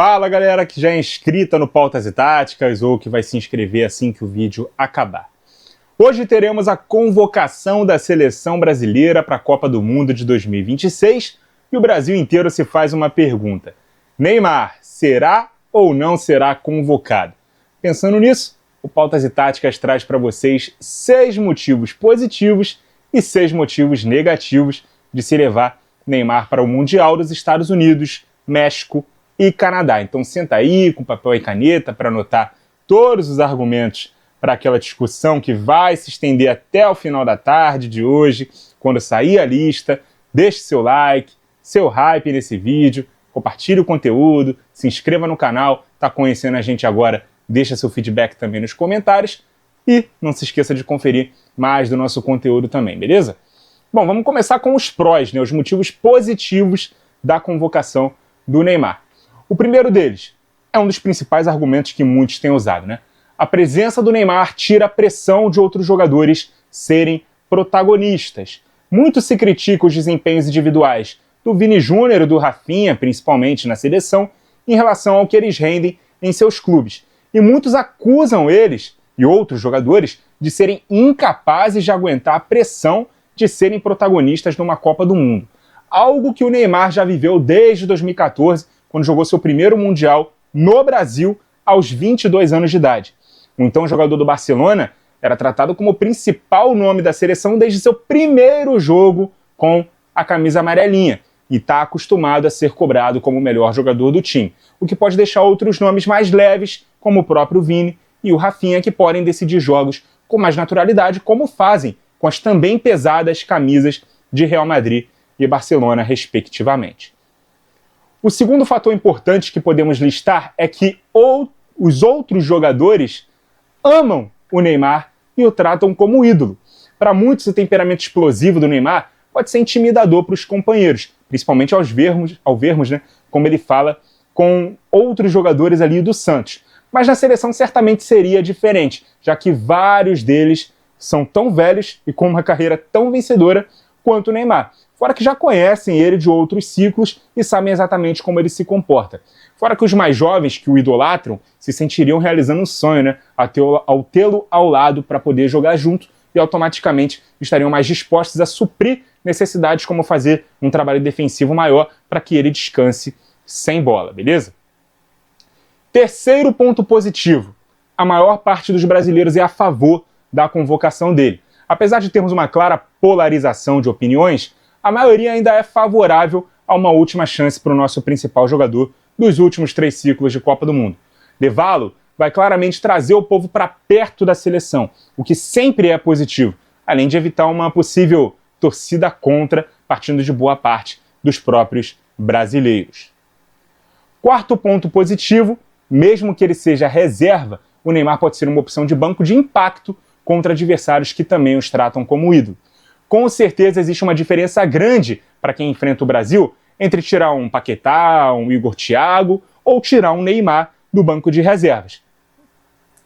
Fala galera que já é inscrita no Pautas e Táticas ou que vai se inscrever assim que o vídeo acabar. Hoje teremos a convocação da seleção brasileira para a Copa do Mundo de 2026 e o Brasil inteiro se faz uma pergunta: Neymar será ou não será convocado? Pensando nisso, o Pautas e Táticas traz para vocês 6 motivos positivos e 6 motivos negativos de se levar Neymar para o Mundial dos Estados Unidos, México e Canadá. Então senta aí com papel e caneta para anotar todos os argumentos para aquela discussão que vai se estender até o final da tarde de hoje, quando sair a lista. Deixe seu like, seu hype nesse vídeo, compartilhe o conteúdo, se inscreva no canal, está conhecendo a gente agora, deixa seu feedback também nos comentários e não se esqueça de conferir mais do nosso conteúdo também, beleza? Bom, vamos começar com os prós, os motivos positivos da convocação do Neymar. O primeiro deles é um dos principais argumentos que muitos têm usado, A presença do Neymar tira a pressão de outros jogadores serem protagonistas. Muito se critica os desempenhos individuais do Vini Júnior e do Rafinha, principalmente na seleção, em relação ao que eles rendem em seus clubes. E muitos acusam eles e outros jogadores de serem incapazes de aguentar a pressão de serem protagonistas numa Copa do Mundo. Algo que o Neymar já viveu desde 2014, quando jogou seu primeiro Mundial no Brasil aos 22 anos de idade. O então jogador do Barcelona era tratado como o principal nome da seleção desde seu primeiro jogo com a camisa amarelinha e está acostumado a ser cobrado como o melhor jogador do time, o que pode deixar outros nomes mais leves, como o próprio Vini e o Rafinha, que podem decidir jogos com mais naturalidade, como fazem com as também pesadas camisas de Real Madrid e Barcelona, respectivamente. O segundo fator importante que podemos listar é que os outros jogadores amam o Neymar e o tratam como ídolo. Para muitos, o temperamento explosivo do Neymar pode ser intimidador para os companheiros, principalmente ao vermos como ele fala com outros jogadores ali do Santos. Mas na seleção certamente seria diferente, já que vários deles são tão velhos e com uma carreira tão vencedora quanto o Neymar. Fora que já conhecem ele de outros ciclos e sabem exatamente como ele se comporta. Fora que os mais jovens que o idolatram se sentiriam realizando um sonho, ao tê-lo ao lado para poder jogar junto e automaticamente estariam mais dispostos a suprir necessidades como fazer um trabalho defensivo maior para que ele descanse sem bola, beleza? Terceiro ponto positivo: a maior parte dos brasileiros é a favor da convocação dele. Apesar de termos uma clara polarização de opiniões, a maioria ainda é favorável a uma última chance para o nosso principal jogador dos últimos 3 ciclos de Copa do Mundo. Levá-lo vai claramente trazer o povo para perto da seleção, o que sempre é positivo, além de evitar uma possível torcida contra, partindo de boa parte dos próprios brasileiros. Quarto ponto positivo: mesmo que ele seja reserva, o Neymar pode ser uma opção de banco de impacto contra adversários que também os tratam como ídolo. Com certeza existe uma diferença grande para quem enfrenta o Brasil entre tirar um Paquetá, um Igor Thiago ou tirar um Neymar do banco de reservas.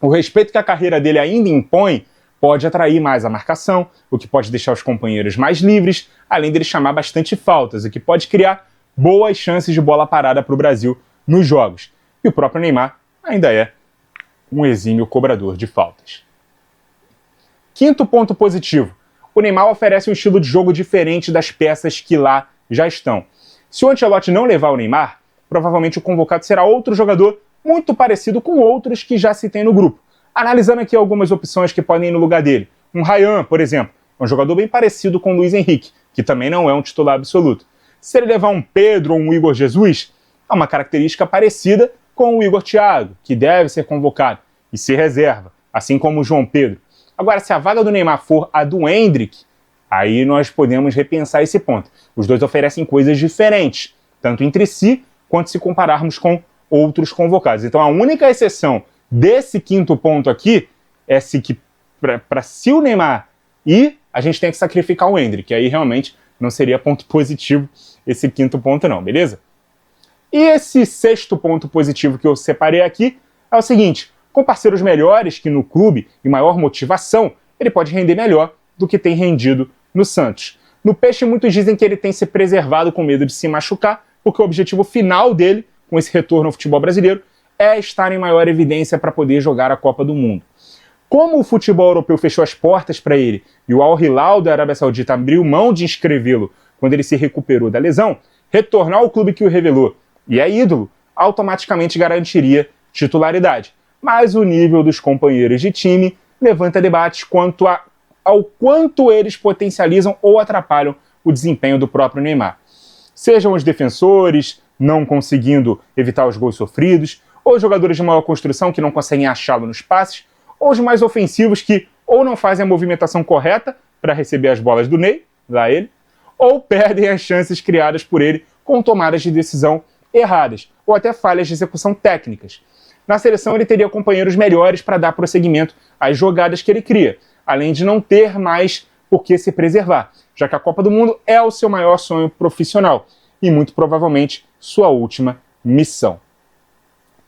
O respeito que a carreira dele ainda impõe pode atrair mais a marcação, o que pode deixar os companheiros mais livres, além dele chamar bastante faltas, o que pode criar boas chances de bola parada para o Brasil nos jogos. E o próprio Neymar ainda é um exímio cobrador de faltas. Quinto ponto positivo: o Neymar oferece um estilo de jogo diferente das peças que lá já estão. Se o Ancelotti não levar o Neymar, provavelmente o convocado será outro jogador muito parecido com outros que já se tem no grupo. Analisando aqui algumas opções que podem ir no lugar dele. Um Ryan, por exemplo, é um jogador bem parecido com o Luiz Henrique, que também não é um titular absoluto. Se ele levar um Pedro ou um Igor Jesus, é uma característica parecida com o Igor Thiago, que deve ser convocado e ser reserva, assim como o João Pedro. Agora, se a vaga do Neymar for a do Endrick, aí nós podemos repensar esse ponto. Os dois oferecem coisas diferentes, tanto entre si, quanto se compararmos com outros convocados. Então a única exceção desse quinto ponto aqui é que se o Neymar ir, a gente tem que sacrificar o Endrick. Aí realmente não seria ponto positivo esse quinto ponto não, beleza? E esse sexto ponto positivo que eu separei aqui é o seguinte: com parceiros melhores que no clube e maior motivação, ele pode render melhor do que tem rendido no Santos. No Peixe, muitos dizem que ele tem se preservado com medo de se machucar, porque o objetivo final dele com esse retorno ao futebol brasileiro é estar em maior evidência para poder jogar a Copa do Mundo. Como o futebol europeu fechou as portas para ele e o Al Hilal da Arábia Saudita abriu mão de inscrevê-lo quando ele se recuperou da lesão, retornar ao clube que o revelou e é ídolo automaticamente garantiria titularidade. Mas o nível dos companheiros de time levanta debates quanto ao quanto eles potencializam ou atrapalham o desempenho do próprio Neymar. Sejam os defensores não conseguindo evitar os gols sofridos, ou jogadores de maior construção que não conseguem achá-lo nos passes, ou os mais ofensivos que ou não fazem a movimentação correta para receber as bolas do Ney, lá ele, ou perdem as chances criadas por ele com tomadas de decisão erradas, ou até falhas de execução técnicas. Na seleção ele teria companheiros melhores para dar prosseguimento às jogadas que ele cria, além de não ter mais por que se preservar, já que a Copa do Mundo é o seu maior sonho profissional e muito provavelmente sua última missão.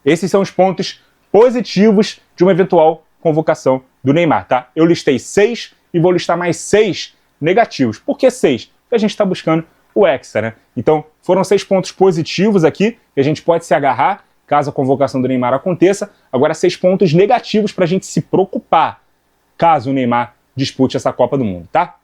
Esses são os pontos positivos de uma eventual convocação do Neymar, tá? Eu listei 6 e vou listar mais 6 negativos. Por que 6? Porque a gente está buscando o Hexa, né? Então, foram 6 pontos positivos aqui, que a gente pode se agarrar caso a convocação do Neymar aconteça. Agora, 6 pontos negativos para a gente se preocupar caso o Neymar dispute essa Copa do Mundo, tá?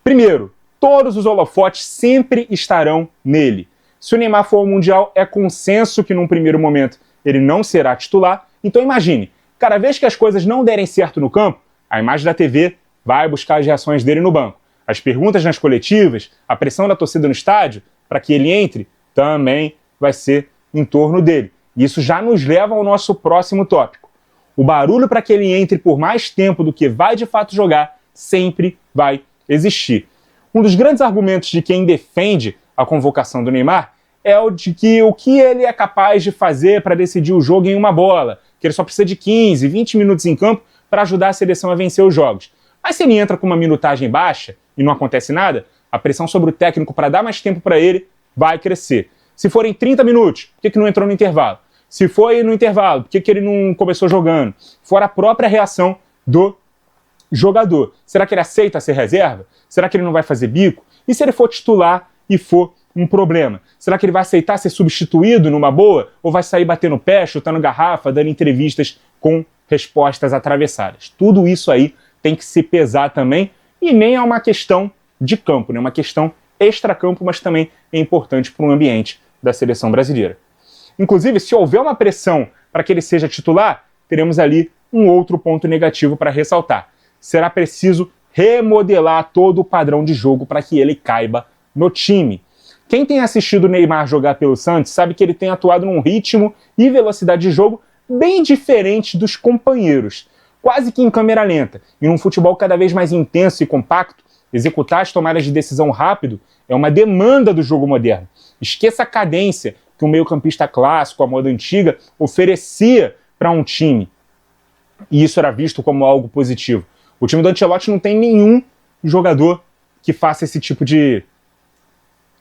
Primeiro, todos os holofotes sempre estarão nele. Se o Neymar for ao Mundial, é consenso que num primeiro momento ele não será titular. Então imagine, cada vez que as coisas não derem certo no campo, a imagem da TV vai buscar as reações dele no banco. As perguntas nas coletivas, a pressão da torcida no estádio, para que ele entre, também vai ser em torno dele. E isso já nos leva ao nosso próximo tópico. O barulho para que ele entre por mais tempo do que vai de fato jogar sempre vai existir. Um dos grandes argumentos de quem defende a convocação do Neymar é o de que o que ele é capaz de fazer para decidir o jogo em uma bola, que ele só precisa de 15, 20 minutos em campo para ajudar a seleção a vencer os jogos. Mas se ele entra com uma minutagem baixa e não acontece nada, a pressão sobre o técnico para dar mais tempo para ele vai crescer. Se forem 30 minutos, por que não entrou no intervalo? Se foi no intervalo, por que ele não começou jogando? Fora a própria reação do jogador. Será que ele aceita ser reserva? Será que ele não vai fazer bico? E se ele for titular e for um problema? Será que ele vai aceitar ser substituído numa boa? Ou vai sair batendo o pé, chutando garrafa, dando entrevistas com respostas atravessadas? Tudo isso aí tem que se pesar também, e nem é uma questão de campo, né? É uma questão extracampo, mas também é importante para o ambiente da seleção brasileira. Inclusive, se houver uma pressão para que ele seja titular, teremos ali um outro ponto negativo para ressaltar. Será preciso remodelar todo o padrão de jogo para que ele caiba no time. Quem tem assistido o Neymar jogar pelo Santos sabe que ele tem atuado num ritmo e velocidade de jogo bem diferente dos companheiros, quase que em câmera lenta. E num futebol cada vez mais intenso e compacto, executar as tomadas de decisão rápido é uma demanda do jogo moderno. Esqueça a cadência que o meio-campista clássico, a moda antiga, oferecia para um time. E isso era visto como algo positivo. O time do Ancelotti não tem nenhum jogador que faça esse tipo de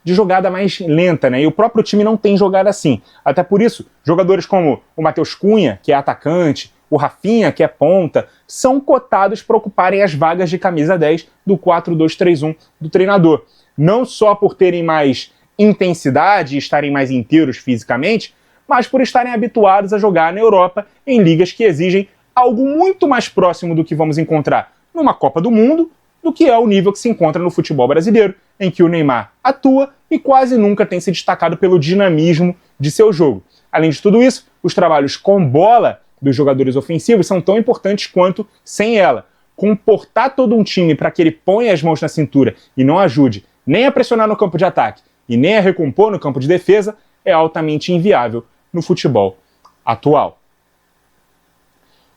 jogada mais lenta, né? E o próprio time não tem jogada assim. Até por isso, jogadores como o Matheus Cunha, que é atacante, o Rafinha, que é ponta, são cotados para ocuparem as vagas de camisa 10 do 4-2-3-1 do treinador. Não só por terem mais intensidade e estarem mais inteiros fisicamente, mas por estarem habituados a jogar na Europa em ligas que exigem algo muito mais próximo do que vamos encontrar numa Copa do Mundo, do que é o nível que se encontra no futebol brasileiro, em que o Neymar atua e quase nunca tem se destacado pelo dinamismo de seu jogo. Além de tudo isso, os trabalhos com bola dos jogadores ofensivos são tão importantes quanto sem ela. Comportar todo um time para que ele ponha as mãos na cintura e não ajude nem a pressionar no campo de ataque e nem a recompor no campo de defesa é altamente inviável no futebol atual.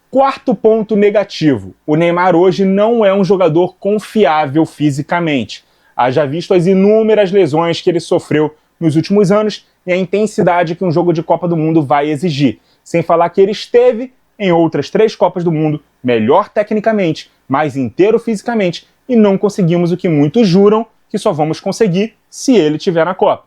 Quarto ponto negativo. O Neymar hoje não é um jogador confiável fisicamente. Haja visto as inúmeras lesões que ele sofreu nos últimos anos e a intensidade que um jogo de Copa do Mundo vai exigir. Sem falar que ele esteve em outras 3 Copas do Mundo, melhor tecnicamente, mais inteiro fisicamente, e não conseguimos o que muitos juram que só vamos conseguir se ele estiver na Copa.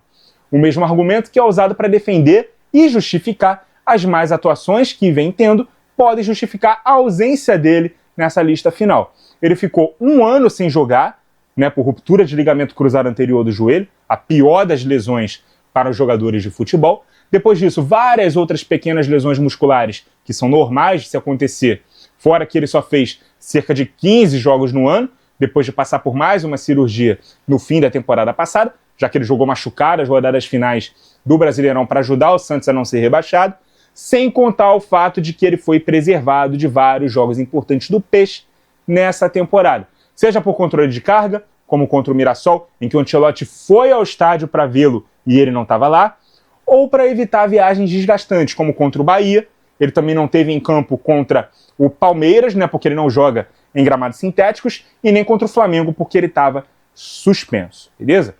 O mesmo argumento que é usado para defender e justificar as más atuações que vem tendo pode justificar a ausência dele nessa lista final. Ele ficou 1 ano sem jogar, né, por ruptura de ligamento cruzado anterior do joelho, a pior das lesões para os jogadores de futebol, Depois disso, várias outras pequenas lesões musculares que são normais de se acontecer, fora que ele só fez cerca de 15 jogos no ano, depois de passar por mais uma cirurgia no fim da temporada passada, já que ele jogou machucado as rodadas finais do Brasileirão para ajudar o Santos a não ser rebaixado, sem contar o fato de que ele foi preservado de vários jogos importantes do Peixe nessa temporada. Seja por controle de carga, como contra o Mirassol, em que o Ancelotti foi ao estádio para vê-lo e ele não estava lá, ou para evitar viagens desgastantes, como contra o Bahia. Ele também não teve em campo contra o Palmeiras, né, porque ele não joga em gramados sintéticos, e nem contra o Flamengo, porque ele estava suspenso, beleza?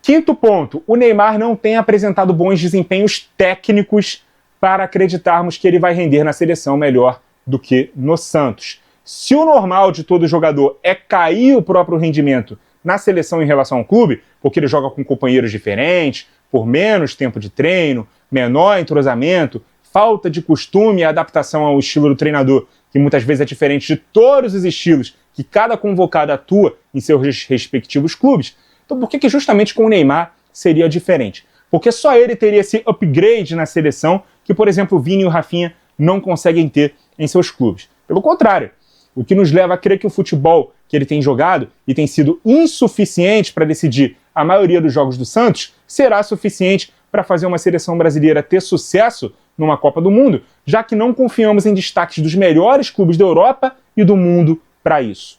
Quinto ponto, o Neymar não tem apresentado bons desempenhos técnicos para acreditarmos que ele vai render na seleção melhor do que no Santos. Se o normal de todo jogador é cair o próprio rendimento na seleção em relação ao clube, porque ele joga com companheiros diferentes, por menos tempo de treino, menor entrosamento, falta de costume e adaptação ao estilo do treinador, que muitas vezes é diferente de todos os estilos que cada convocado atua em seus respectivos clubes. Então por que justamente com o Neymar seria diferente? Porque só ele teria esse upgrade na seleção que, por exemplo, o Vini e o Rafinha não conseguem ter em seus clubes. Pelo contrário, o que nos leva a crer que o futebol que ele tem jogado e tem sido insuficiente para decidir a maioria dos jogos do Santos será suficiente para fazer uma seleção brasileira ter sucesso numa Copa do Mundo, já que não confiamos em destaques dos melhores clubes da Europa e do mundo para isso.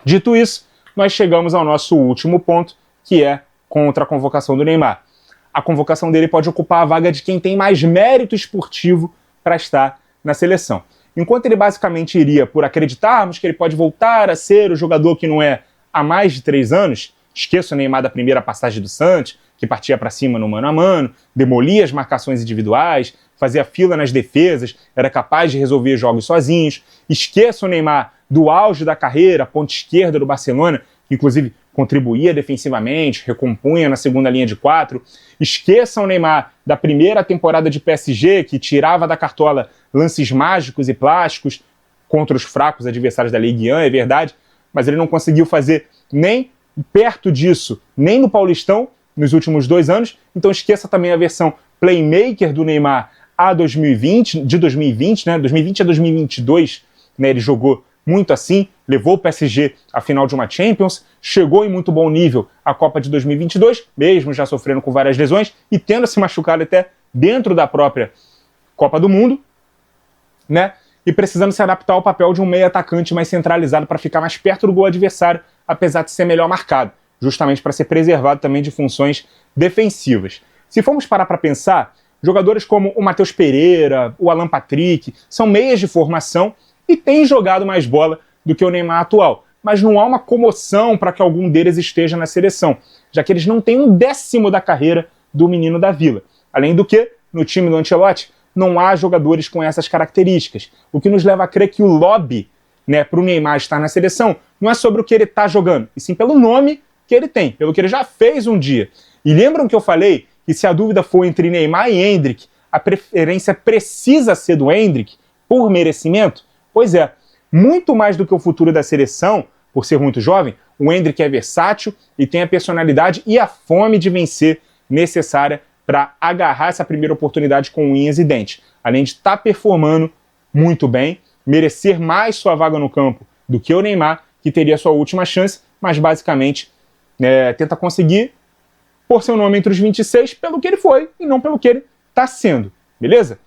Dito isso, nós chegamos ao nosso último ponto, que é contra a convocação do Neymar. A convocação dele pode ocupar a vaga de quem tem mais mérito esportivo para estar na seleção. Enquanto ele basicamente iria por acreditarmos que ele pode voltar a ser o jogador que não é há mais de 3 anos, esqueça o Neymar da primeira passagem do Santos, que partia para cima no mano a mano, demolia as marcações individuais, fazia fila nas defesas, era capaz de resolver jogos sozinhos. Esqueça o Neymar do auge da carreira, ponta esquerda do Barcelona, que inclusive contribuía defensivamente, recompunha na segunda linha de 4. Esqueça o Neymar da primeira temporada de PSG, que tirava da cartola lances mágicos e plásticos contra os fracos adversários da Ligue 1, é verdade, mas ele não conseguiu fazer nem perto disso, nem no Paulistão, nos últimos 2 anos. Então esqueça também a versão playmaker do Neymar de 2020, né? 2020 a 2022, né? Ele jogou muito assim, levou o PSG à final de uma Champions, chegou em muito bom nível à Copa de 2022, mesmo já sofrendo com várias lesões e tendo se machucado até dentro da própria Copa do Mundo, né? E precisando se adaptar ao papel de um meio atacante mais centralizado para ficar mais perto do gol adversário, apesar de ser melhor marcado, justamente para ser preservado também de funções defensivas. Se formos parar para pensar, jogadores como o Matheus Pereira, o Alan Patrick, são meias de formação e têm jogado mais bola do que o Neymar atual. Mas não há uma comoção para que algum deles esteja na seleção, já que eles não têm 1/10 da carreira do menino da Vila. Além do que, no time do Ancelotti, não há jogadores com essas características, o que nos leva a crer que o lobby, né, para o Neymar estar na seleção não é sobre o que ele está jogando, e sim pelo nome que ele tem, pelo que ele já fez um dia. E lembram que eu falei que se a dúvida for entre Neymar e Endrick, a preferência precisa ser do Endrick por merecimento? Pois é, muito mais do que o futuro da seleção, por ser muito jovem, o Endrick é versátil e tem a personalidade e a fome de vencer necessária para agarrar essa primeira oportunidade com unhas e dentes, além de estar performando muito bem, merecer mais sua vaga no campo do que o Neymar, que teria sua última chance, mas basicamente tenta conseguir por seu nome entre os 26 pelo que ele foi e não pelo que ele está sendo, beleza?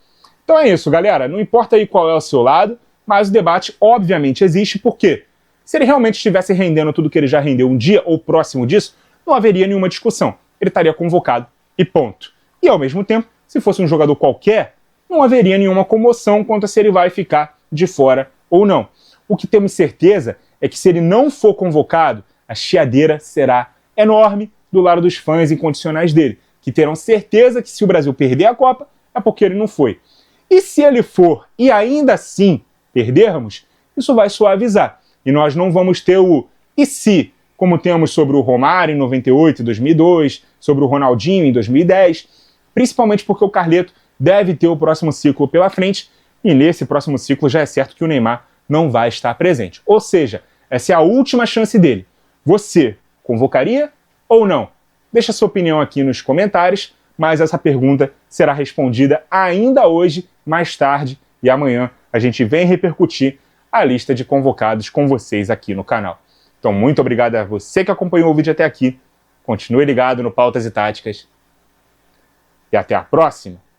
Então é isso, galera, não importa aí qual é o seu lado, mas o debate obviamente existe, porque se ele realmente estivesse rendendo tudo que ele já rendeu um dia ou próximo disso, não haveria nenhuma discussão, ele estaria convocado e ponto. E ao mesmo tempo, se fosse um jogador qualquer, não haveria nenhuma comoção quanto a se ele vai ficar de fora ou não. O que temos certeza é que se ele não for convocado, a chiadeira será enorme do lado dos fãs incondicionais dele, que terão certeza que se o Brasil perder a Copa, é porque ele não foi. E se ele for e ainda assim perdermos, isso vai suavizar. E nós não vamos ter o e se, como temos sobre o Romário em 98 e 2002, sobre o Ronaldinho em 2010, principalmente porque o Carleto deve ter o próximo ciclo pela frente, e nesse próximo ciclo já é certo que o Neymar não vai estar presente. Ou seja, essa é a última chance dele. Você convocaria ou não? Deixa sua opinião aqui nos comentários, mas essa pergunta será respondida ainda hoje, mais tarde, e amanhã a gente vem repercutir a lista de convocados com vocês aqui no canal. Então, muito obrigado a você que acompanhou o vídeo até aqui. Continue ligado no Pautas e Táticas. E até a próxima!